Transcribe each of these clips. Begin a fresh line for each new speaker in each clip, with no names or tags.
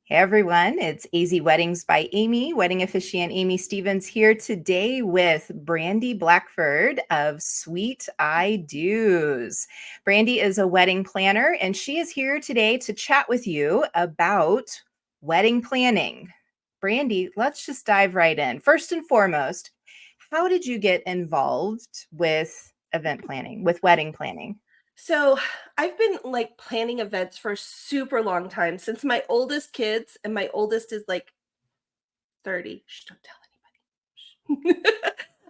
Hey everyone, it's AZ Weddings by Amy, wedding officiant Amy Stevens here today with Brandy Blackford of Sweet I Do's. Brandy is a wedding planner and she is here today to chat with you about wedding planning. Brandy, let's just dive right in. First and foremost, how did you get involved with event planning, with wedding planning?
So I've been like planning events for a super long time since my oldest kids, and my oldest is like 30. Shh, don't tell anybody.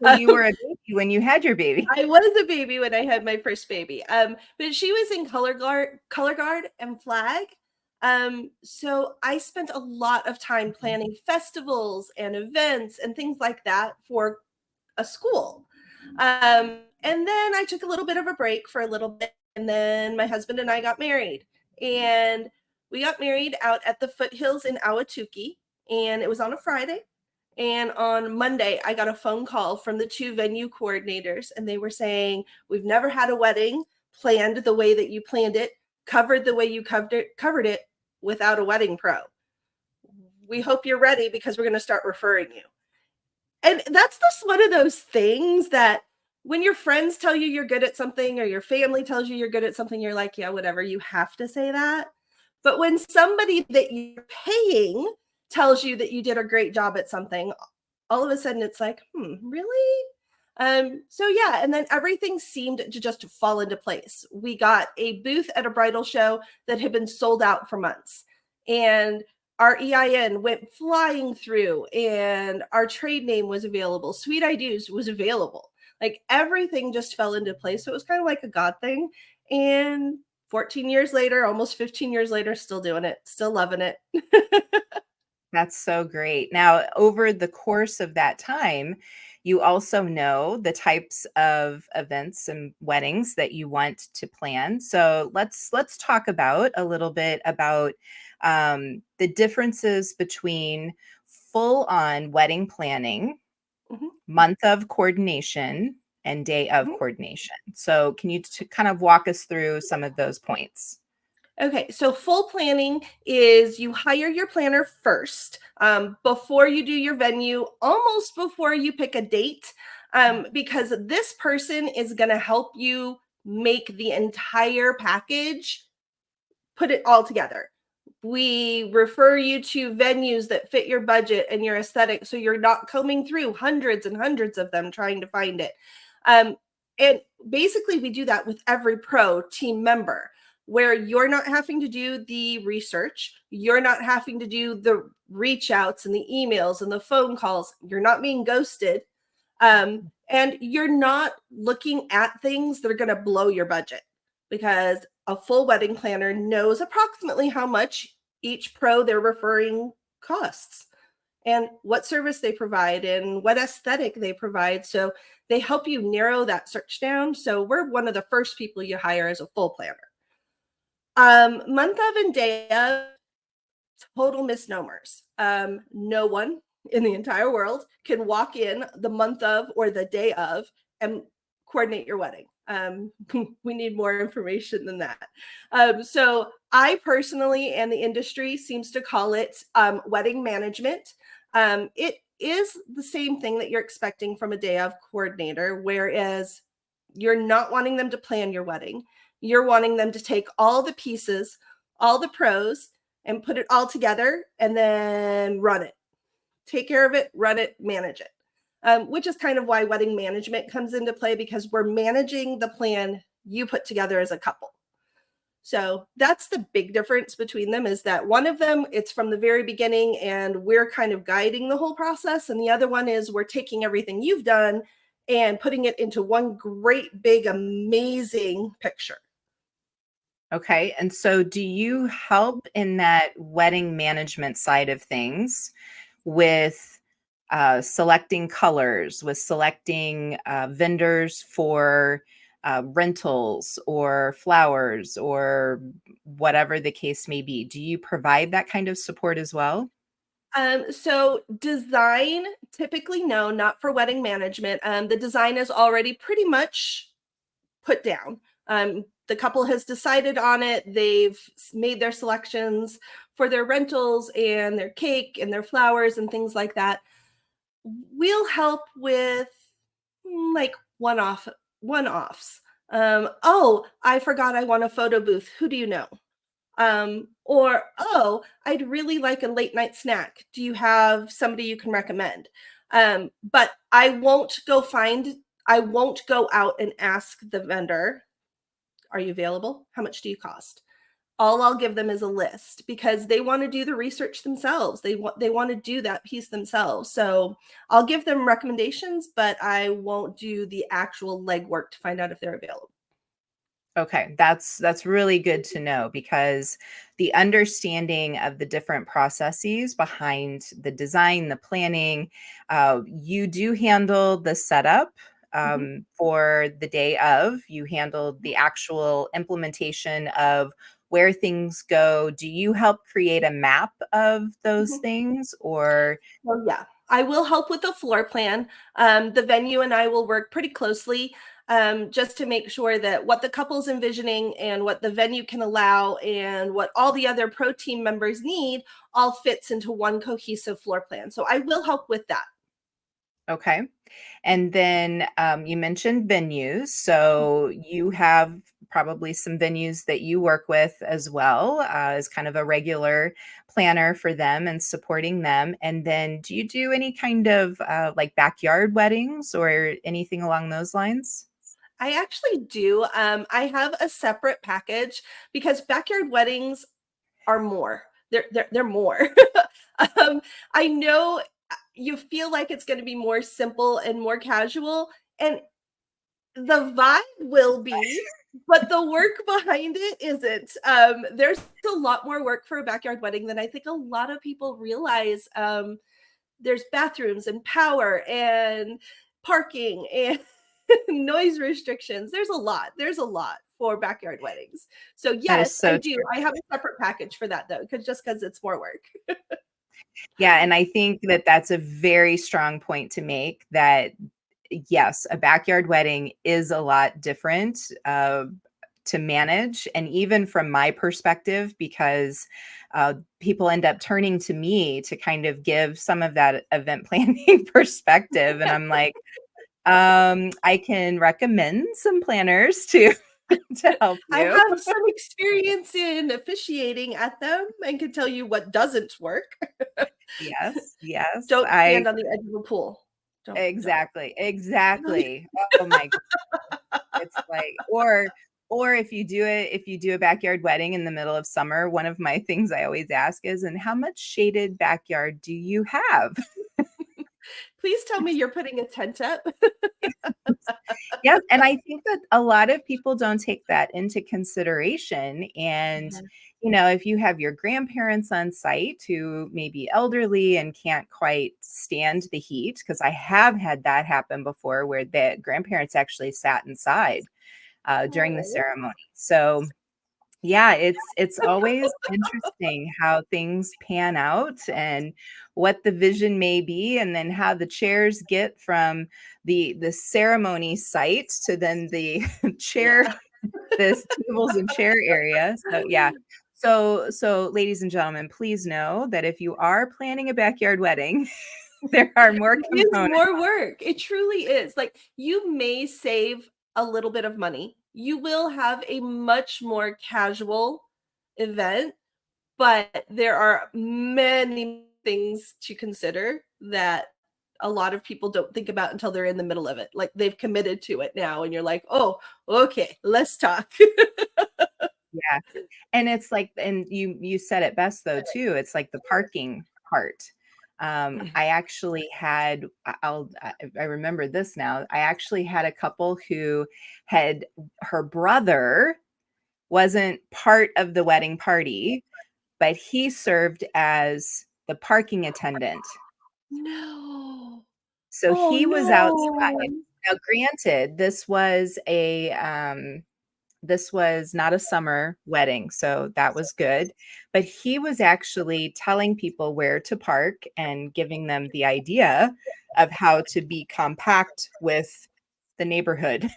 So you were a baby when you had your baby.
I was a baby when I had my first baby. But she was in color guard and flag. So I spent a lot of time planning festivals and events and things like that for a school. And then I took a little bit of a break for a little bit, and then my husband and I got married. And we got married out at the foothills in Ahwatukee, and it was on a Friday. And on Monday, I got a phone call from the two venue coordinators, and they were saying, "We've never had a wedding planned the way that you planned it, covered the way you covered it without a wedding pro. We hope you're ready because we're going to start referring you." And that's just one of those things that when your friends tell you you're good at something or your family tells you you're good at something, you're like, yeah, whatever, you have to say that. But when somebody that you're paying tells you that you did a great job at something, all of a sudden it's like, really? So yeah, and then everything seemed to just fall into place. We got a booth at a bridal show that had been sold out for months. And our EIN went flying through, and our trade name was available. Sweet I Do's was available. Like everything just fell into place. So it was kind of like a God thing. And 14 years later, almost 15 years later, still doing it, still loving it.
That's so great. Now, over the course of that time, you also know the types of events and weddings that you want to plan. So let's talk about a little bit about the differences between full-on wedding planning,
Mhm,
month of coordination, and day of
mhm.
coordination. So can you kind of walk us through some of those points?
Okay, so full planning is you hire your planner first before you do your venue, almost before you pick a date, because this person is going to help you make the entire package, put it all together. We refer you to venues that fit your budget and your aesthetic, so you're not combing through hundreds and hundreds of them trying to find it. Um, and basically, we do that with every pro team member, where you're not having to do the research, you're not having to do the reach outs and the emails and the phone calls, you're not being ghosted, and you're not looking at things that are going to blow your budget, because a full wedding planner knows approximately how much each pro they're referring costs and what service they provide and what aesthetic they provide. So they help you narrow that search down. So we're one of the first people you hire as a full planner. Month of and day of, total misnomers. No one in the entire world can walk in the month of or the day of and coordinate your wedding. We need more information than that. So I personally, and the industry seems to call it wedding management. It is the same thing that you're expecting from a day of coordinator, whereas you're not wanting them to plan your wedding. You're wanting them to take all the pieces, all the pros, and put it all together and then run it. Take care of it, run it, manage it. Which is kind of why wedding management comes into play, because we're managing the plan you put together as a couple. So that's the big difference between them, is that one of them, it's from the very beginning and we're kind of guiding the whole process. And the other one is we're taking everything you've done and putting it into one great, big, amazing picture.
Okay. And so do you help in that wedding management side of things with selecting colors, with selecting vendors for rentals or flowers or whatever the case may be? Do you provide that kind of support as well?
So design, typically no, not for wedding management. The design is already pretty much put down. the couple has decided on it. They've made their selections for their rentals and their cake and their flowers and things like that. We'll help with like one offs. Oh, I forgot I want a photo booth. Who do you know? Or, oh, I'd really like a late night snack. Do you have somebody you can recommend? But I won't go out and ask the vendor, are you available? How much do you cost? All I'll give them is a list because they want to do the research themselves. They want to do that piece themselves. So I'll give them recommendations, but I won't do the actual legwork to find out if they're available.
Okay, that's really good to know because the understanding of the different processes behind the design, the planning, you do handle the setup
Mhm,
for the day of. You handle the actual implementation of where things go. Do you help create a map of those
mhm.
things, or
Well, yeah, I will help with the floor plan. The venue and I will work pretty closely just to make sure that what the couple's envisioning and what the venue can allow and what all the other pro team members need all fits into one cohesive floor plan. So I will help with that.
okay? And then you mentioned venues. So you have probably some venues that you work with as well as kind of a regular planner for them and supporting them. And then do you do any kind of like backyard weddings or anything along those lines?
I actually do. I have a separate package because backyard weddings are more. They're more. um, I know you feel like it's going to be more simple and more casual, and the vibe will be, but the work behind it isn't. There's a lot more work for a backyard wedding than I think a lot of people realize. There's bathrooms and power and parking and noise restrictions. There's a lot for backyard weddings. So
That is
yes, I
so
do. I have a separate package for that though, because it's more work.
Yeah, and I think that that's a very strong point to make that yes, a backyard wedding is a lot different to manage. And even from my perspective, because people end up turning to me to kind of give some of that event planning perspective. And I'm like, I can recommend some planners to to help
I
you.
have some experience in officiating at them and can tell you what doesn't work.
Yes, yes.
Don't
I
stand on the edge of a pool. Don't.
exactly, exactly. Oh my. It's like or if you do a backyard wedding in the middle of summer, one of my things I always ask is, "And how much shaded backyard do you have?"
Please tell me you're putting a tent up.
Yep, and I think that a lot of people don't take that into consideration, and,
Yeah.
if you have your grandparents on site who may be elderly and can't quite stand the heat, because I have had that happen before where the grandparents actually sat inside, during the
Oh.
ceremony. So yeah, it's always interesting how things pan out and what the vision may be, and then how the chairs get from the ceremony site to then the chair,
Yeah.
this tables and chair area. So yeah. So ladies and gentlemen, please know that if you are planning a backyard wedding, there are more
It is
components.
more work. It truly is. Like, you may save a little bit of money. You will have a much more casual event, but there are many things to consider that a lot of people don't think about until they're in the middle of it. Like, they've committed to it now, and you're like, "Oh, okay, let's talk."
Yeah. And it's like and you said it best though too, it's like the parking part. I actually had I remember this now. I actually had a couple who had her brother wasn't part of the wedding party, but he served as the parking attendant.
No.
So
Oh,
he was outside.
no.
Now granted, this was not a summer wedding, so that was good, but he was actually telling people where to park and giving them the idea of how to be compact with the neighborhood.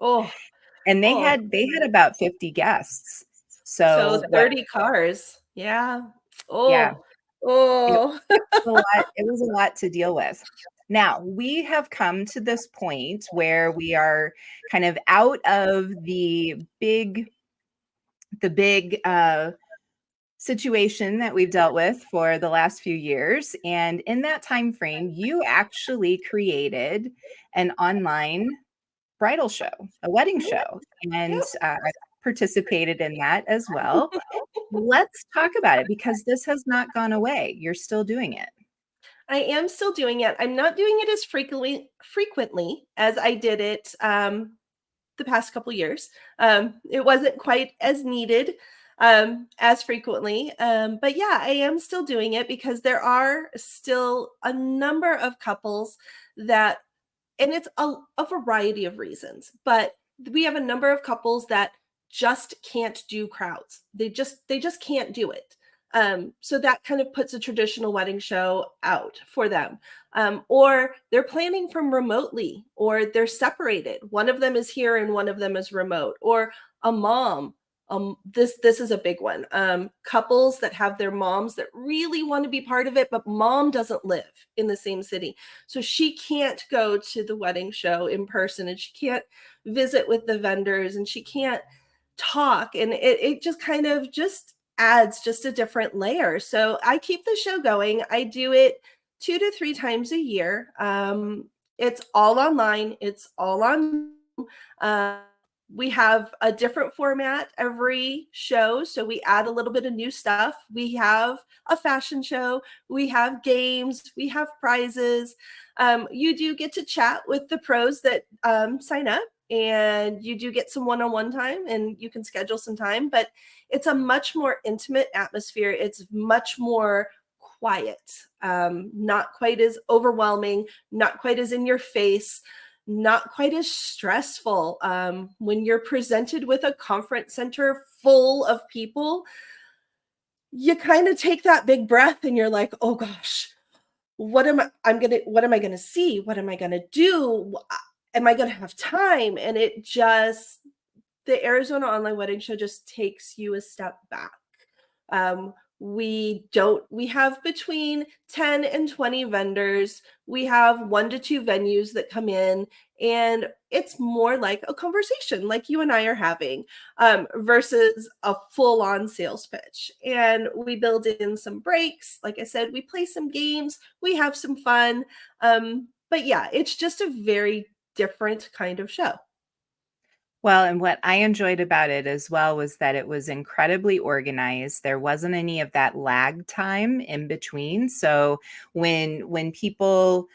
Oh.
And
Oh,
they had about 50 guests.
so
So what
30 cars. Yeah.
yeah,
Oh,
it
oh.
was a lot it was a lot to deal with. Now, we have come to this point where we are kind of out of the big situation that we've dealt with for the last few years, and in that time frame, you actually created an online bridal show, a wedding
Yep,
show, and,
yep.
I participated in that as well. Let's talk about it because this has not gone away. You're still doing it.
I am still doing it. I'm not doing it as frequently as I did it the past couple years. It wasn't quite as needed as frequently. But yeah, I am still doing it because there are still a number of couples that, and it's a variety of reasons, but we have a number of couples that just can't do crowds. They just can't do it. So that kind of puts a traditional wedding show out for them. Or they're planning from remotely, or they're separated. One of them is here and one of them is remote, or a mom. This is a big one. Couples that have their moms that really want to be part of it, but mom doesn't live in the same city, so she can't go to the wedding show in person, and she can't visit with the vendors, and she can't talk, and it just kind of just adds just a different layer. So I keep the show going. I do it 2 to 3 times a year. It's all online. It's all on. Uh, we have a different format every show, so we add a little bit of new stuff. We have a fashion show. We have games. We have prizes. You do get to chat with the pros that sign up, and you do get some one-on-one time, and you can schedule some time, but it's a much more intimate atmosphere. It's much more quiet, not quite as overwhelming, not quite as in your face, not quite as stressful. When you're presented with a conference center full of people, you kind of take that big breath and you're like, oh gosh, what am I gonna see? What am I gonna do? Am I gonna have time? And the Arizona Online Wedding Show just takes you a step back. Um, we have between 10 and 20 vendors. We have 1 to 2 venues that come in, and it's more like a conversation like you and I are having, versus a full-on sales pitch. And we build in some breaks. Like I said, we play some games, we have some fun. But yeah, it's just a very different kind of show.
Well, and what I enjoyed about it as well was that it was incredibly organized. There wasn't any of that lag time in between. So when people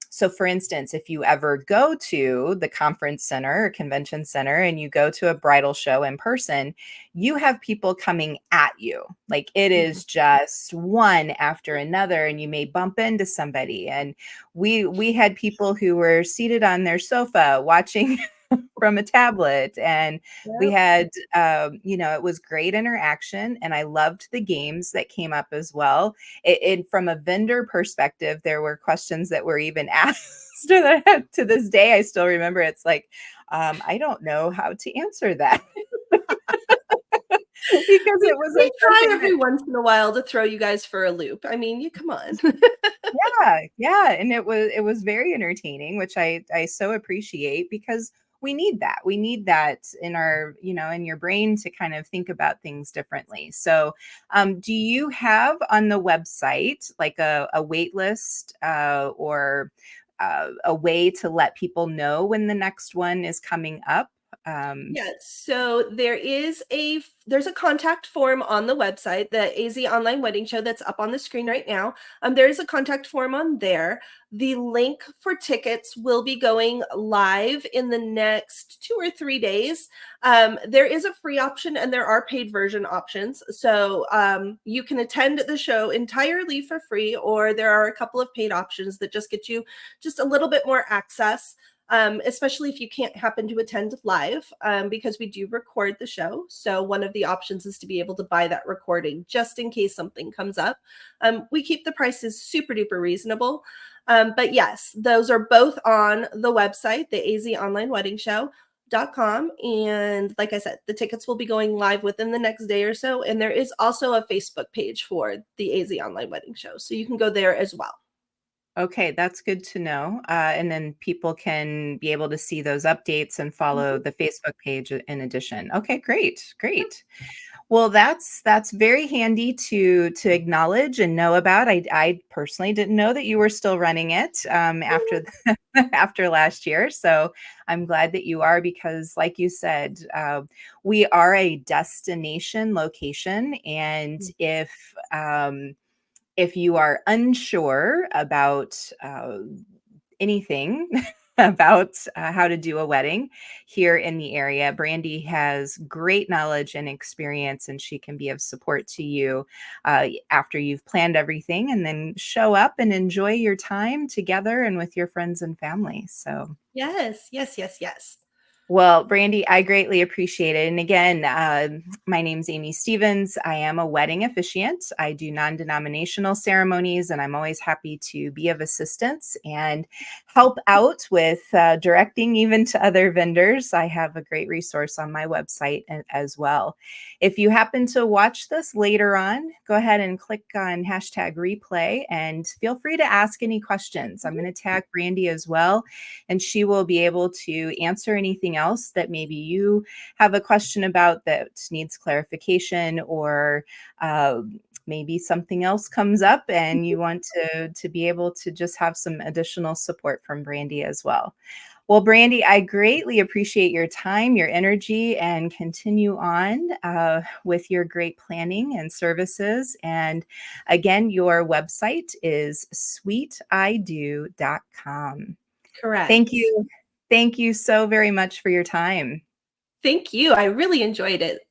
so for instance, if you ever go to the conference center or convention center and you go to a bridal show in person, you have people coming at you. Like it
Mhm.
is just one after another, and you may bump into somebody. And we had people who were seated on their sofa watching from a tablet, and we
Yep.
had it was great interaction, and I loved the games that came up as well. From a vendor perspective, there were questions that were even asked that to this day I still remember. It's like, I don't know how to answer that because it
We
wasn't
try
something that
every once in a while to throw you guys for a loop. I mean, you come on.
yeah, yeah, and it was very entertaining, which I so appreciate because we need that. We need that in our, in your brain to kind of think about things differently. So, do you have on the website like a wait list or a way to let people know when the next one is coming up? Um,
Yes. So there's a contact form on the website, the AZ Online Wedding Show that's up on the screen right now. There is a contact form on there. The link for tickets will be going live in the next 2 or 3 days. There is a free option and there are paid version options. So you can attend the show entirely for free, or there are a couple of paid options that just get you just a little bit more access, especially if you can't happen to attend live, because we do record the show. So one of the options is to be able to buy that recording just in case something comes up. We keep the prices super duper reasonable. But yes, those are both on the website, the AZ Online Wedding Show. elopements.com. And like I said, the tickets will be going live within the next day or so. And there is also a Facebook page for the AZ Online Wedding Show. So you can go there as well.
Okay, that's good to know. And then people can be able to see those updates and follow
Mhm.
the Facebook page in addition. Okay, great, great. Well, that's very handy to acknowledge and know about. I personally didn't know that you were still running it after after last year, so I'm glad that you are because, like you said, we are a destination location, and if you are unsure about anything about how to do a wedding here in the area, Brandy has great knowledge and experience, and she can be of support to you after you've planned everything and then show up and enjoy your time together and with your friends and family. So,
Yes, yes, yes, yes.
well, Brandy, I greatly appreciate it. And again, my name's Amy Stevens. I am a wedding officiant. I do non-denominational ceremonies, and I'm always happy to be of assistance and help out with directing even to other vendors. I have a great resource on my website as well. If you happen to watch this later on, go ahead and click on hashtag replay and feel free to ask any questions. I'm
Mhm.
going to tag Brandy as well, and she will be able to answer anything else that maybe you have a question about that needs clarification, or maybe something else comes up and you want to be able to just have some additional support from Brandy as well. Well, Brandy, I greatly appreciate your time, your energy, and continue on with your great planning and services. And again, your website is sweetido.com. Thank
Correct.
you. Thank you so very much for your time.
Thank you. I really enjoyed it.